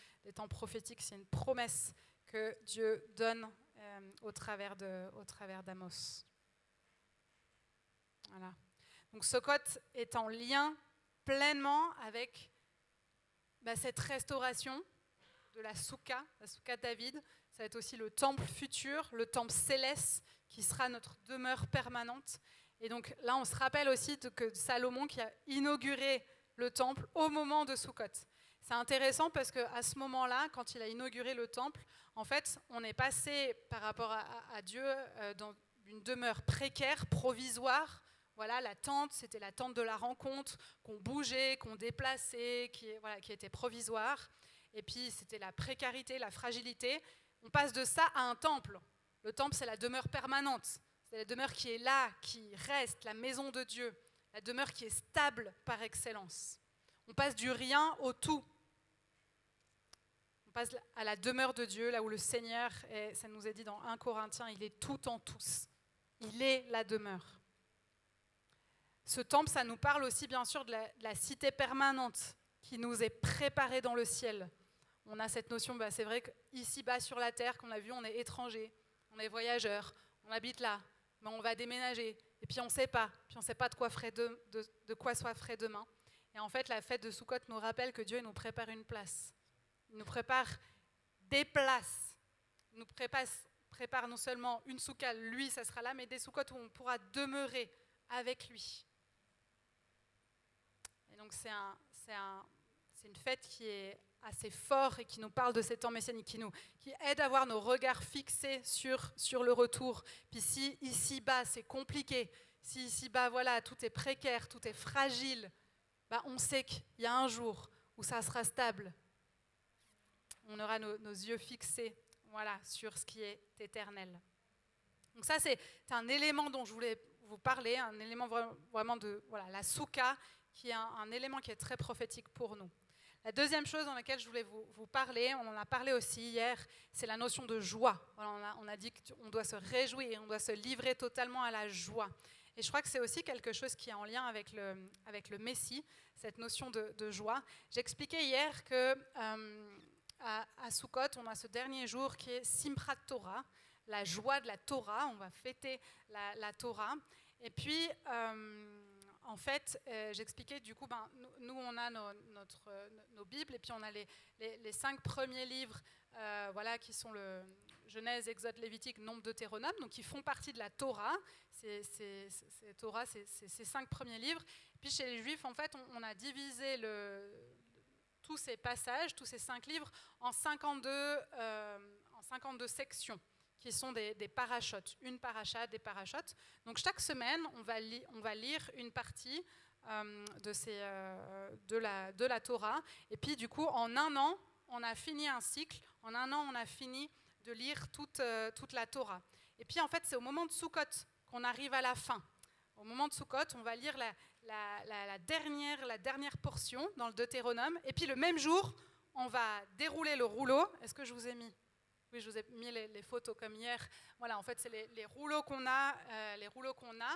prophétiques, c'est une promesse que Dieu donne au travers d'Amos. Voilà. Donc Sukkot est en lien pleinement avec cette restauration de la souka de David. Ça va être aussi le temple futur, le temple céleste qui sera notre demeure permanente. Et donc là, on se rappelle aussi que Salomon qui a inauguré le temple au moment de Sukkot. C'est intéressant parce qu'à ce moment-là, quand il a inauguré le temple, en fait, on est passé par rapport à Dieu dans une demeure précaire, provisoire. Voilà, la tente, c'était la tente de la rencontre, qu'on bougeait, qu'on déplaçait, qui était provisoire. Et puis, c'était la précarité, la fragilité. On passe de ça à un temple. Le temple, c'est la demeure permanente. C'est la demeure qui est là, qui reste, la maison de Dieu, la demeure qui est stable par excellence. On passe du rien au tout. On passe à la demeure de Dieu, là où le Seigneur est, ça nous est dit dans 1 Corinthiens, il est tout en tous. Il est la demeure. Ce temple, ça nous parle aussi bien sûr de la cité permanente qui nous est préparée dans le ciel. On a cette notion, c'est vrai qu'ici-bas sur la terre, qu'on a vu, on est étrangers, on est voyageurs, on habite là. Mais on va déménager, et puis on ne sait pas, de quoi soit fait demain. Et en fait, la fête de Sukkot nous rappelle que Dieu nous prépare une place. Il nous prépare des places. Il nous prépare non seulement une souka, lui, ça sera là, mais des Sukkot où on pourra demeurer avec lui. Et donc c'est une fête qui est assez forte et qui nous parle de ces temps messianiques, qui aide à avoir nos regards fixés sur le retour. Puis si ici-bas c'est compliqué, si ici-bas tout est précaire, tout est fragile, on sait qu'il y a un jour où ça sera stable. On aura nos yeux fixés sur ce qui est éternel. Donc ça c'est un élément dont je voulais vous parler, un élément vraiment de la souka, qui est un élément qui est très prophétique pour nous. La deuxième chose dans laquelle je voulais vous parler, on en a parlé aussi hier, c'est la notion de joie. On a dit qu'on doit se réjouir, on doit se livrer totalement à la joie. Et je crois que c'est aussi quelque chose qui est en lien avec le Messie, cette notion de joie. J'expliquais hier qu'à Sukkot, on a ce dernier jour qui est Simchat Torah, la joie de la Torah, on va fêter la Torah. Et puis, en fait, j'expliquais, du coup, nous, on a nos Bibles, et puis on a les 5 premiers livres, qui sont le Genèse, Exode, Lévitique, Nombre, Deutéronome, donc qui font partie de la Torah. Torah, c'est ces 5 premiers livres. Puis chez les Juifs, en fait, on a divisé tous ces passages, tous ces 5 livres, en 52 sections, qui sont des parachutes, une paracha, des parachutes. Donc chaque semaine, on va lire une partie de la Torah. Et puis du coup, en un an, on a fini un cycle. En un an, on a fini de lire toute la Torah. Et puis en fait, c'est au moment de Sukkot qu'on arrive à la fin. Au moment de Sukkot, on va lire la dernière portion dans le Deutéronome. Et puis le même jour, on va dérouler le rouleau. Est-ce que je vous ai mis ? Oui, je vous ai mis les photos comme hier. Voilà, en fait, c'est les rouleaux qu'on a.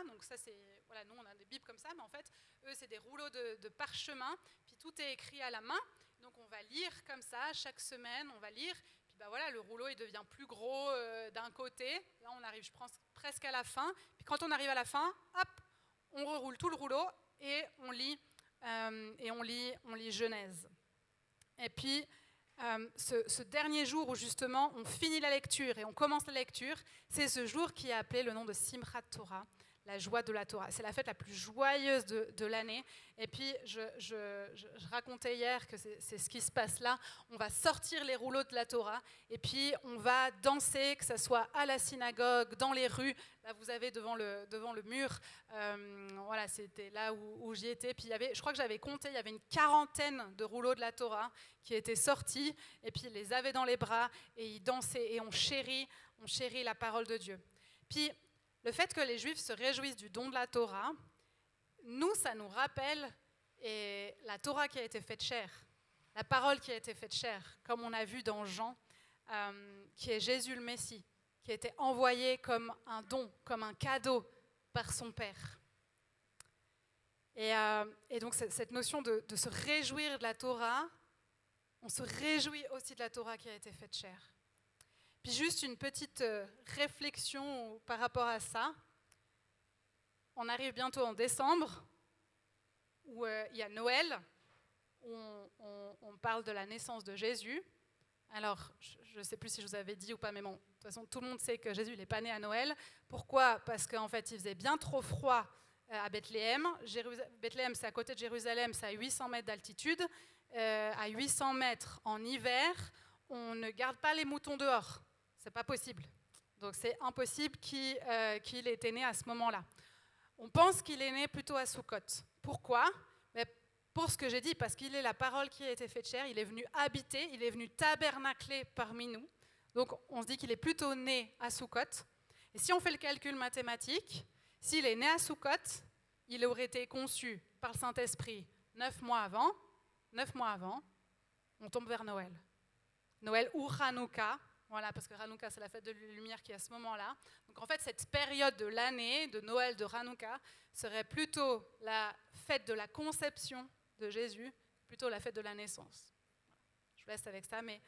Donc ça, c'est voilà, nous on a des bibles comme ça, mais en fait, eux, c'est des rouleaux de parchemin. Puis tout est écrit à la main. Donc on va lire comme ça chaque semaine. On va lire. Puis bah voilà, le rouleau il devient plus gros d'un côté. Là, on arrive, je pense, presque à la fin. Puis quand on arrive à la fin, hop, on reroule tout le rouleau et on lit Genèse. Et puis ce dernier jour où justement on finit la lecture et on commence la lecture, c'est ce jour qui est appelé le nom de Simchat Torah, la joie de la Torah. C'est la fête la plus joyeuse de l'année. Et puis je racontais hier que c'est ce qui se passe là. On va sortir les rouleaux de la Torah et puis on va danser, que ce soit à la synagogue, dans les rues. Là vous avez devant le mur, voilà, c'était là où j'y étais. Puis je crois que j'avais compté, il y avait une 40aine de rouleaux de la Torah qui étaient sortis et puis ils les avaient dans les bras et ils dansaient et on chérit la parole de Dieu. Puis le fait que les Juifs se réjouissent du don de la Torah, nous, ça nous rappelle la Torah qui a été faite chair, la parole qui a été faite chair, comme on a vu dans Jean, qui est Jésus le Messie, qui a été envoyé comme un don, comme un cadeau par son Père. Et donc cette notion de se réjouir de la Torah, on se réjouit aussi de la Torah qui a été faite chair. Puis juste une petite réflexion par rapport à ça. On arrive bientôt en décembre, où il y a Noël, où on parle de la naissance de Jésus. Alors, je ne sais plus si je vous avais dit ou pas, mais bon, de toute façon, tout le monde sait que Jésus n'est pas né à Noël. Pourquoi ? Parce qu'en fait, il faisait bien trop froid à Bethléem. Bethléem, c'est à côté de Jérusalem, c'est à 800 mètres d'altitude. À 800 mètres en hiver, on ne garde pas les moutons dehors. C'est pas possible. Donc c'est impossible qu'il ait né à ce moment-là. On pense qu'il est né plutôt à Sukkot. Pourquoi ? Pour ce que j'ai dit, parce qu'il est la parole qui a été faite chair, il est venu habiter, il est venu tabernacler parmi nous. Donc on se dit qu'il est plutôt né à Sukkot. Et si on fait le calcul mathématique, s'il est né à Sukkot, il aurait été conçu par le Saint-Esprit 9 mois avant, on tombe vers Noël. Noël ou Hanouka. Voilà, parce que Hanouka, c'est la fête de la lumière qui est à ce moment-là. Donc en fait, cette période de l'année, de Noël, de Hanouka, serait plutôt la fête de la conception de Jésus, plutôt la fête de la naissance. Voilà. Je vous laisse avec ça, mais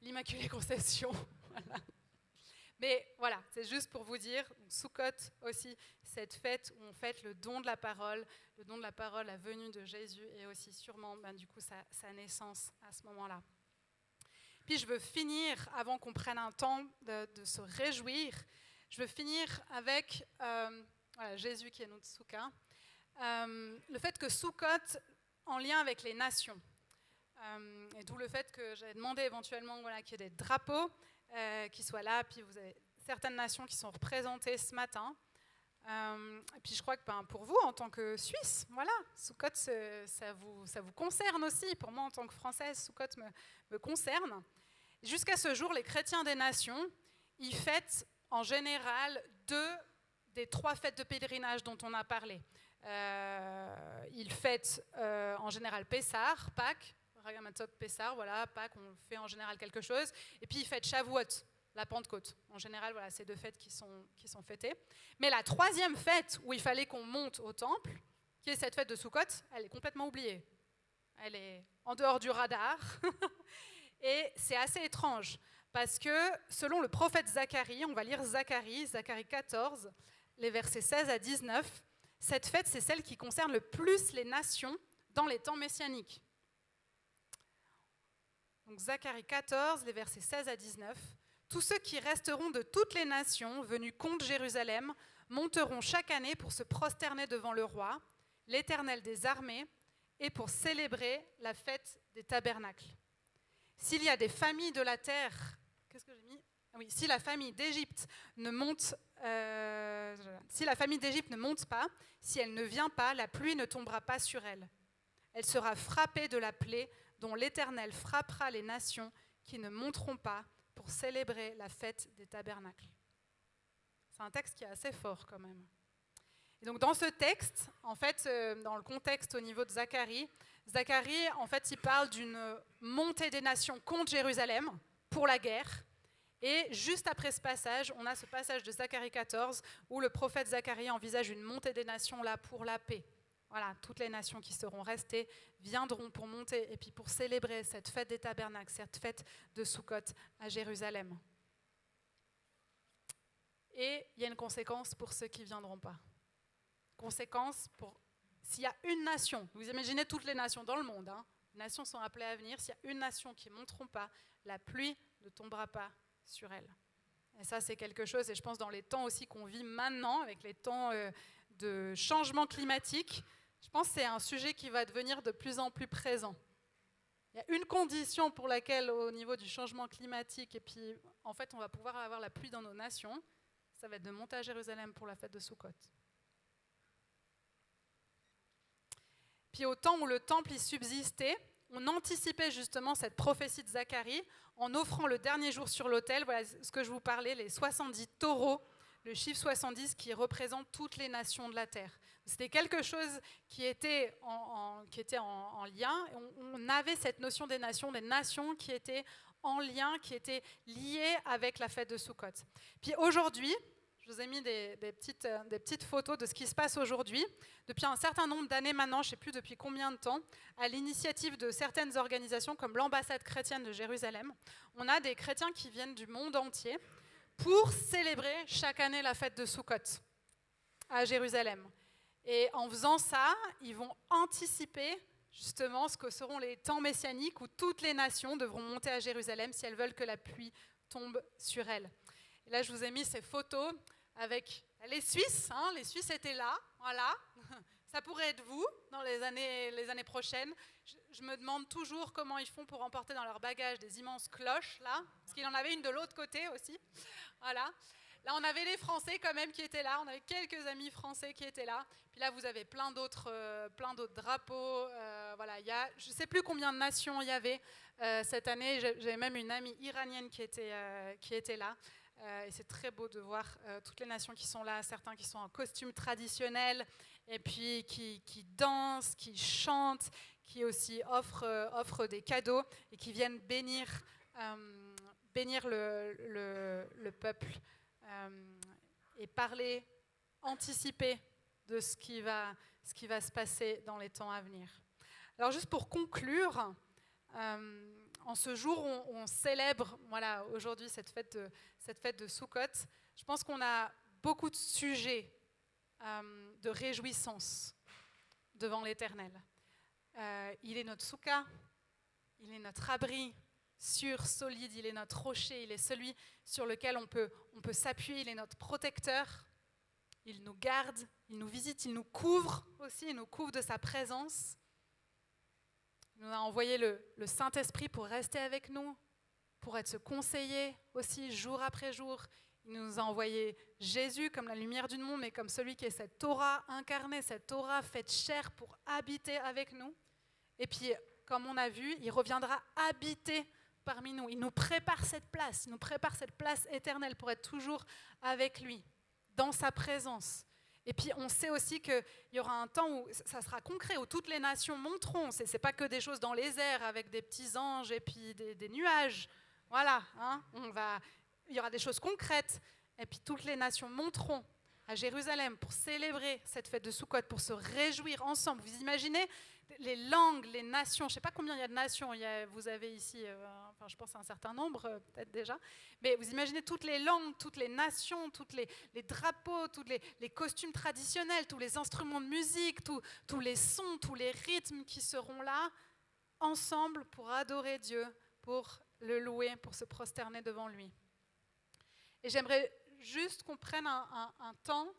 l'Immaculée Conception, voilà. Mais voilà, c'est juste pour vous dire, Sukkot aussi, cette fête où on fête le don de la parole, la venue de Jésus, et aussi sûrement, du coup, sa naissance à ce moment-là. Puis je veux finir, avant qu'on prenne un temps de se réjouir, je veux finir avec voilà, Jésus qui est notre Souka. Le fait que Sukkot, en lien avec les nations, et d'où le fait que j'avais demandé éventuellement voilà, qu'il y ait des drapeaux qui soient là, puis vous avez certaines nations qui sont représentées ce matin. Et puis je crois que pour vous, en tant que Suisse, voilà, Sukkot, ça vous concerne aussi. Pour moi, en tant que Française, Sukkot me concerne. Jusqu'à ce jour, les chrétiens des nations, ils fêtent en général 2 des 3 fêtes de pèlerinage dont on a parlé. Ils fêtent en général Pessah, Pâques, Pessah, voilà, Pâques, on fait en général quelque chose. Et puis ils fêtent Shavuot, la Pentecôte. En général, voilà, c'est 2 fêtes qui sont fêtées. Mais la 3e fête où il fallait qu'on monte au temple, qui est cette fête de Sukkot, elle est complètement oubliée. Elle est en dehors du radar. Et c'est assez étrange, parce que selon le prophète Zacharie, on va lire Zacharie 14, les versets 16 à 19, cette fête, c'est celle qui concerne le plus les nations dans les temps messianiques. Donc Zacharie 14, les versets 16 à 19. Tous ceux qui resteront de toutes les nations venus contre Jérusalem monteront chaque année pour se prosterner devant le roi, l'Éternel des armées, et pour célébrer la fête des tabernacles. S'il y a des familles de la terre, qu'est-ce que j'ai mis ? Oui, si la famille d'Égypte ne monte, pas, si elle ne vient pas, la pluie ne tombera pas sur elle. Elle sera frappée de la plaie dont l'Éternel frappera les nations qui ne monteront pas pour célébrer la fête des tabernacles. C'est un texte qui est assez fort quand même. Et donc dans ce texte, en fait, dans le contexte au niveau de Zacharie, en fait, il parle d'une montée des nations contre Jérusalem pour la guerre. Et juste après ce passage, on a ce passage de Zacharie 14 où le prophète Zacharie envisage une montée des nations là pour la paix. Voilà, toutes les nations qui seront restées viendront pour monter et puis pour célébrer cette fête des tabernacles, cette fête de Soukhot à Jérusalem. Et il y a une conséquence pour ceux qui ne viendront pas. Conséquence pour s'il y a une nation, vous imaginez toutes les nations dans le monde, les nations sont appelées à venir, s'il y a une nation qui ne monteront pas, la pluie ne tombera pas sur elle. Et ça, c'est quelque chose, et je pense dans les temps aussi qu'on vit maintenant, avec les temps de changement climatique, je pense que c'est un sujet qui va devenir de plus en plus présent. Il y a une condition pour laquelle, au niveau du changement climatique, et puis en fait, on va pouvoir avoir la pluie dans nos nations, ça va être de monter à Jérusalem pour la fête de Soukhot. Puis au temps où le temple y subsistait, on anticipait justement cette prophétie de Zacharie en offrant le dernier jour sur l'autel, voilà ce que je vous parlais, les 70 taureaux, le chiffre 70 qui représente toutes les nations de la terre. C'était quelque chose qui était en lien, on avait cette notion des nations qui étaient en lien, qui étaient liées avec la fête de Soukhot. Puis aujourd'hui, je vous ai mis des petites photos de ce qui se passe aujourd'hui. Depuis un certain nombre d'années maintenant, je ne sais plus depuis combien de temps, à l'initiative de certaines organisations comme l'ambassade chrétienne de Jérusalem, on a des chrétiens qui viennent du monde entier pour célébrer chaque année la fête de Soukhot à Jérusalem. Et en faisant ça, ils vont anticiper justement ce que seront les temps messianiques où toutes les nations devront monter à Jérusalem si elles veulent que la pluie tombe sur elles. Et là, je vous ai mis ces photos avec les Suisses. Les Suisses étaient là, voilà. Ça pourrait être vous dans les années prochaines. Je me demande toujours comment ils font pour emporter dans leur bagage des immenses cloches, là, parce qu'il en avait une de l'autre côté aussi. Voilà. Là, on avait les Français quand même qui étaient là. On avait quelques amis français qui étaient là. Puis là, vous avez plein d'autres drapeaux. Voilà, je ne sais plus combien de nations il y avait cette année. J'avais même une amie iranienne qui était là. Et c'est très beau de voir toutes les nations qui sont là, certains qui sont en costume traditionnel, et puis qui dansent, qui chantent, qui aussi offrent des cadeaux et qui viennent bénir le peuple et parler, anticiper de ce qui va se passer dans les temps à venir. Alors juste pour conclure, en ce jour où on célèbre aujourd'hui cette fête de Soukhot, je pense qu'on a beaucoup de sujets de réjouissance devant l'Éternel. Il est notre soukha, il est notre abri sûr, solide, il est notre rocher, il est celui sur lequel on peut s'appuyer, il est notre protecteur, il nous garde, il nous visite, il nous couvre aussi, il nous couvre de sa présence. Il nous a envoyé le Saint-Esprit pour rester avec nous, pour être ce conseiller aussi jour après jour. Il nous a envoyé Jésus comme la lumière du monde, mais comme celui qui est cette Torah incarnée, cette Torah faite chair pour habiter avec nous. Et puis, comme on a vu, il reviendra habiter parmi nous. Il nous prépare cette place éternelle pour être toujours avec lui, dans sa présence. Et puis on sait aussi qu'il y aura un temps où ça sera concret, où toutes les nations monteront. Ce n'est pas que des choses dans les airs avec des petits anges et puis des nuages. Voilà, il y aura des choses concrètes. Et puis toutes les nations monteront à Jérusalem pour célébrer cette fête de Soukhot, pour se réjouir ensemble. Vous imaginez les langues, les nations, je ne sais pas combien il y a de nations, vous avez ici, je pense à un certain nombre, peut-être déjà, mais vous imaginez toutes les langues, toutes les nations, tous les drapeaux, tous les costumes traditionnels, tous les instruments de musique, tous les sons, tous les rythmes qui seront là, ensemble pour adorer Dieu, pour le louer, pour se prosterner devant lui. Et j'aimerais juste qu'on prenne un temps,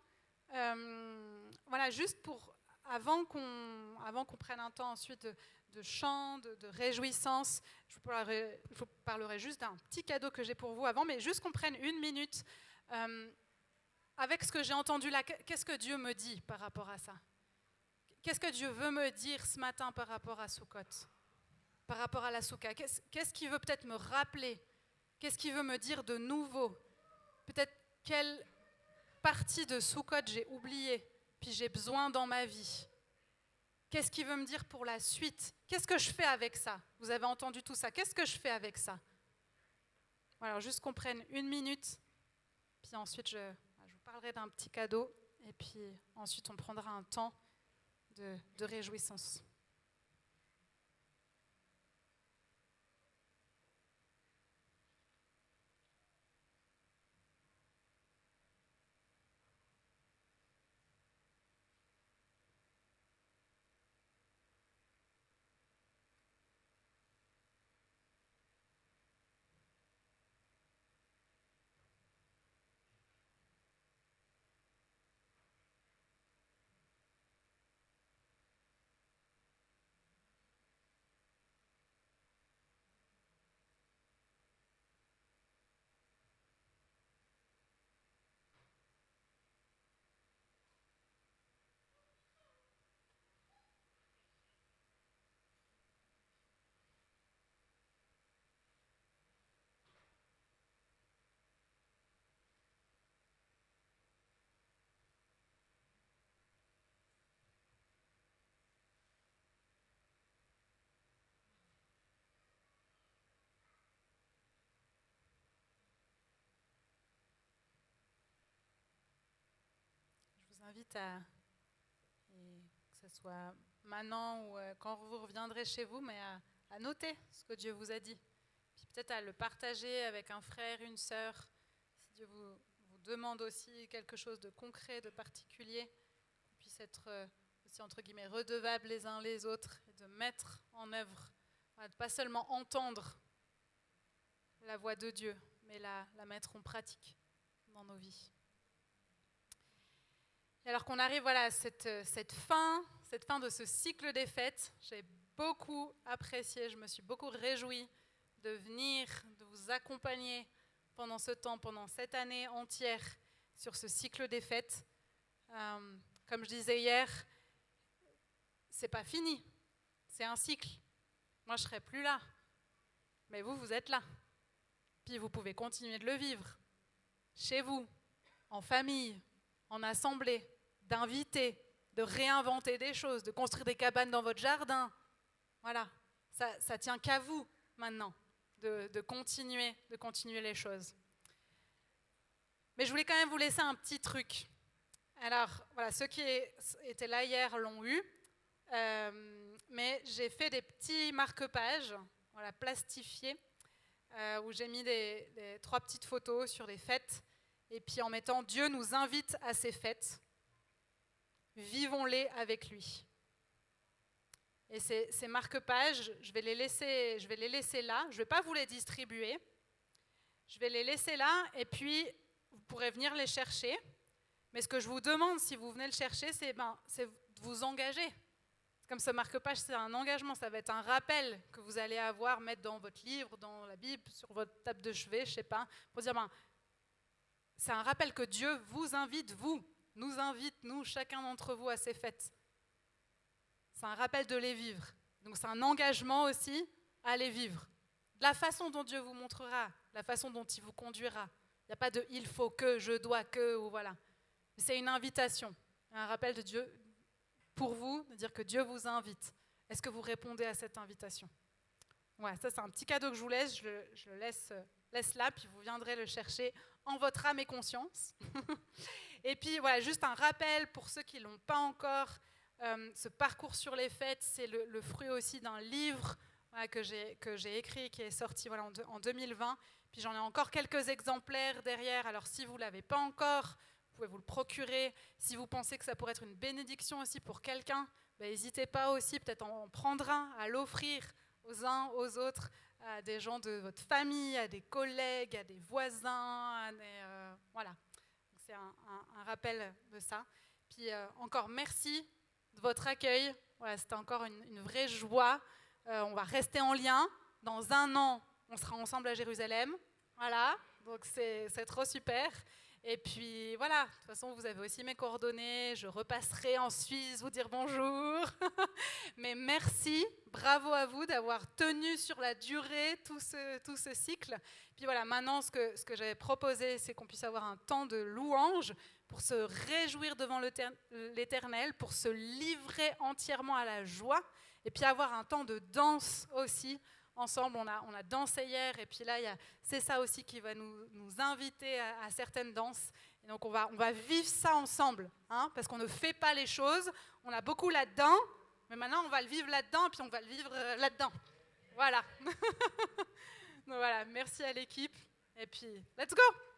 juste pour avant qu'on prenne un temps ensuite de chant, de réjouissance, je vous parlerai juste d'un petit cadeau que j'ai pour vous avant, mais juste qu'on prenne une minute avec ce que j'ai entendu là. Qu'est-ce que Dieu me dit par rapport à ça? Qu'est-ce que Dieu veut me dire ce matin par rapport à Sukkot, par rapport à la Souka? Qu'est-ce qu'il veut peut-être me rappeler? Qu'est-ce qu'il veut me dire de nouveau? Peut-être quelle partie de Sukkot j'ai oubliée, puis j'ai besoin dans ma vie. Qu'est-ce qu'il veut me dire pour la suite? Qu'est-ce que je fais avec ça? Vous avez entendu tout ça. Qu'est-ce que je fais avec ça? Voilà, juste qu'on prenne une minute, puis ensuite je vous parlerai d'un petit cadeau, et puis ensuite on prendra un temps de réjouissance. Je vous invite que ce soit maintenant ou quand vous reviendrez chez vous, mais à noter ce que Dieu vous a dit. Puis peut-être à le partager avec un frère, une sœur, si Dieu vous demande aussi quelque chose de concret, de particulier, qu'on puisse être aussi entre guillemets redevables les uns les autres et de mettre en œuvre, voilà, de pas seulement entendre la voix de Dieu, mais la mettre en pratique dans nos vies. Et alors qu'on arrive voilà, à cette fin de ce cycle des fêtes, j'ai beaucoup apprécié, je me suis beaucoup réjouie de venir, de vous accompagner pendant ce temps, pendant cette année entière sur ce cycle des fêtes. Comme je disais hier, c'est pas fini, c'est un cycle. Moi, je serai plus là, mais vous êtes là. Puis vous pouvez continuer de le vivre, chez vous, en famille, en assemblée, d'inviter, de réinventer des choses, de construire des cabanes dans votre jardin. Voilà, ça tient qu'à vous maintenant de continuer les choses. Mais je voulais quand même vous laisser un petit truc. Alors, voilà, ceux qui étaient là hier l'ont eu, mais j'ai fait des petits marque-pages, voilà, plastifiés, où j'ai mis des 3 petites photos sur des fêtes, et puis en mettant « Dieu nous invite à ces fêtes ». Vivons-les avec lui. Et ces marque-pages, je vais les laisser là. Je ne vais pas vous les distribuer. Je vais les laisser là et puis vous pourrez venir les chercher. Mais ce que je vous demande, si vous venez le chercher, c'est de vous engager. Comme ce marque-page, c'est un engagement. Ça va être un rappel que vous allez avoir, mettre dans votre livre, dans la Bible, sur votre table de chevet, je ne sais pas, pour dire, c'est un rappel que Dieu vous invite, nous invite, nous, chacun d'entre vous, à ces fêtes. C'est un rappel de les vivre. Donc c'est un engagement aussi à les vivre. De la façon dont Dieu vous montrera, la façon dont il vous conduira. Il n'y a pas de « il faut que »,« je dois que », ou voilà. C'est une invitation, un rappel de Dieu pour vous, de dire que Dieu vous invite. Est-ce que vous répondez à cette invitation? Ouais, ça c'est un petit cadeau que je vous laisse, je le laisse là, puis vous viendrez le chercher en votre âme et conscience. Et puis voilà, juste un rappel pour ceux qui ne l'ont pas encore, ce parcours sur les fêtes, c'est le fruit aussi d'un livre voilà, que j'ai écrit, qui est sorti voilà, en 2020. Puis j'en ai encore quelques exemplaires derrière, alors si vous ne l'avez pas encore, vous pouvez vous le procurer. Si vous pensez que ça pourrait être une bénédiction aussi pour quelqu'un, n'hésitez pas aussi peut-être en prendre un, à l'offrir aux uns, aux autres, à des gens de votre famille, à des collègues, à des voisins, voilà. Donc c'est un rappel de ça. Puis encore merci de votre accueil. Voilà, c'était encore une vraie joie. On va rester en lien. Dans 1 an, on sera ensemble à Jérusalem. Voilà, donc c'est trop super. Et puis voilà, de toute façon, vous avez aussi mes coordonnées. Je repasserai en Suisse vous dire bonjour. Mais merci, bravo à vous d'avoir tenu sur la durée tout ce cycle. Puis voilà, maintenant, ce que j'avais proposé, c'est qu'on puisse avoir un temps de louange pour se réjouir devant l'Éternel, pour se livrer entièrement à la joie, et puis avoir un temps de danse aussi. Ensemble, on a dansé hier, et puis là, c'est ça aussi qui va nous inviter à certaines danses. Et donc, on va vivre ça ensemble, hein, parce qu'on ne fait pas les choses. On a beaucoup là-dedans, mais maintenant, on va le vivre là-dedans, et puis on va le vivre là-dedans. Voilà. Donc voilà, merci à l'équipe, et puis, let's go!